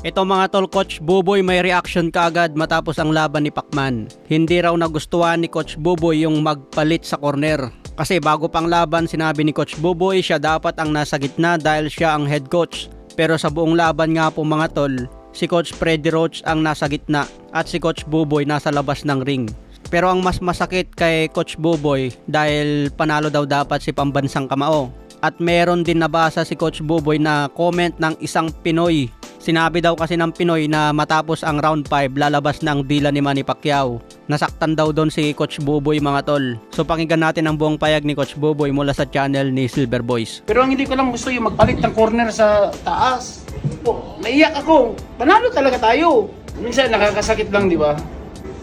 Ito mga tol, Coach Buboy may reaction kaagad matapos ang laban ni Pacman. Hindi raw nagustuhan ni Coach Buboy yung magpalit sa corner. Kasi bago pang laban sinabi ni Coach Buboy siya dapat ang nasa gitna dahil siya ang head coach. Pero sa buong laban nga po mga tol, si Coach Freddy Roach ang nasa gitna at si Coach Buboy nasa labas ng ring. Pero ang mas masakit kay Coach Buboy dahil panalo daw dapat si Pambansang Kamao. At meron din nabasa si Coach Buboy na comment ng isang Pinoy. Sinabi daw kasi ng Pinoy na matapos ang round 5 lalabas ng dila ni Manny Pacquiao. Nasaktan daw doon si Coach Buboy mga tol. So pakinggan natin ang buong payag ni Coach Buboy mula sa channel ni Silver Boys. Pero ang hindi ko lang gusto yung magpalit ng corner sa taas. Oh, naiyak ako. Panalo talaga tayo. Minsan nakakasakit lang, di ba?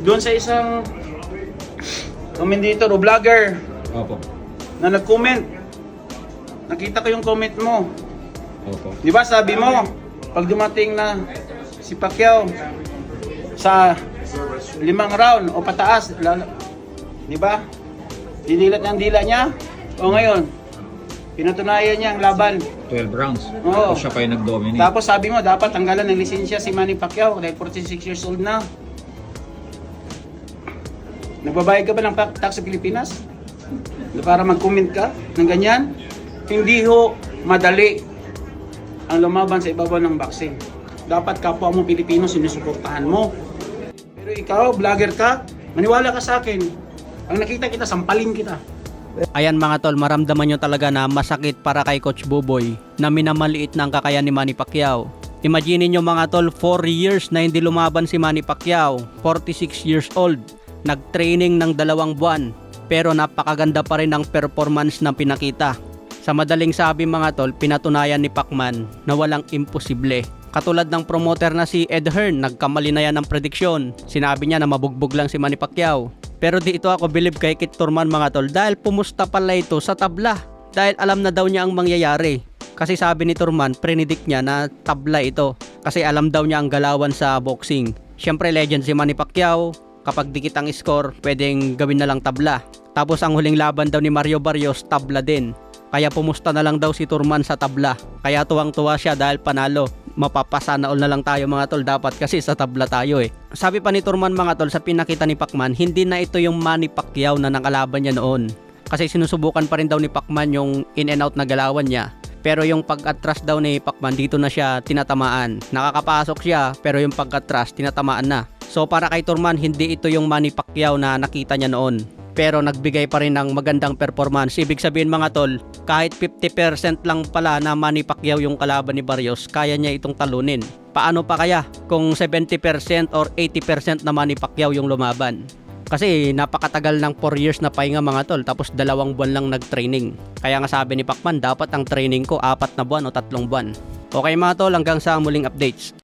Doon sa isang commentator o vlogger Opo. na nag-comment. Nakita ko yung comment mo. Opo. Di ba sabi mo, pag dumating na si Pacquiao sa 5 round o pataas, di ba? Dinilat ng dila niya. O ngayon, pinatunayan niya ang laban. 12 rounds. Oo. Tapos siya pa yung nag-dominate. Tapos sabi mo, dapat tanggalan ng lisensya si Manny Pacquiao dahil 46 years old na. Nagbabayad ka ba ng tax sa Pilipinas? Para mag-comment ka ng ganyan? Hindi ho madali ang lumaban sa ibabaw ng boxing. Dapat kapwa mo Pilipino sinusuportahan mo. Pero ikaw, vlogger ka, maniwala ka sa akin. Ang nakita kita, sampalin kita. Ayan mga tol, maramdaman nyo talaga na masakit para kay Coach Buboy na minamaliit na ang kakayan ni Manny Pacquiao. Imagine nyo mga tol, 4 years na hindi lumaban si Manny Pacquiao, 46 years old, nag-training ng 2 buwan, pero napakaganda pa rin ang performance na pinakita. Sa madaling sabi mga tol, pinatunayan ni Pacman na walang imposible. Katulad ng promoter na si Ed Hearn, nagkamali na yan ng prediksyon. Sinabi niya na mabugbog lang si Manny Pacquiao. Pero dito ako believe kay Kit Thurman mga tol dahil pumusta pala ito sa tabla. Dahil alam na daw niya ang mangyayari. Kasi sabi ni Thurman, predict niya na tabla ito. Kasi alam daw niya ang galawan sa boxing. Siyempre legend si Manny Pacquiao. Kapag dikit ang score, pwedeng gawin na lang tabla. Tapos ang huling laban daw ni Mario Barrios, tabla din. Kaya pumusta na lang daw si Thurman sa tabla. Kaya tuwang-tuwa siya dahil panalo. Mapapasana all na lang tayo mga tol dapat kasi sa tabla tayo eh. Sabi pa ni Thurman mga tol sa pinakita ni Pacman, hindi na ito yung Manny Pacquiao na nakalaban niya noon. Kasi sinusubukan pa rin daw ni Pacman yung in and out na galawan niya. Pero yung pag-atras daw ni Pacman, dito na siya tinatamaan. Nakakapasok siya pero yung pag-atras tinatamaan na. So para kay Thurman, hindi ito yung Manny Pacquiao na nakita niya noon. Pero nagbigay pa rin ng magandang performance. Ibig sabihin mga tol, kahit 50% lang pala na Manny Pacquiao yung kalaban ni Barrios, kaya niya itong talunin. Paano pa kaya kung 70% or 80% na Manny Pacquiao yung lumaban? Kasi napakatagal ng 4 years na pahinga mga tol, tapos 2 buwan lang nag-training. Kaya nga sabi ni Pacman, dapat ang training ko 4 na buwan o 3 buwan. Okay mga tol, hanggang sa muling updates.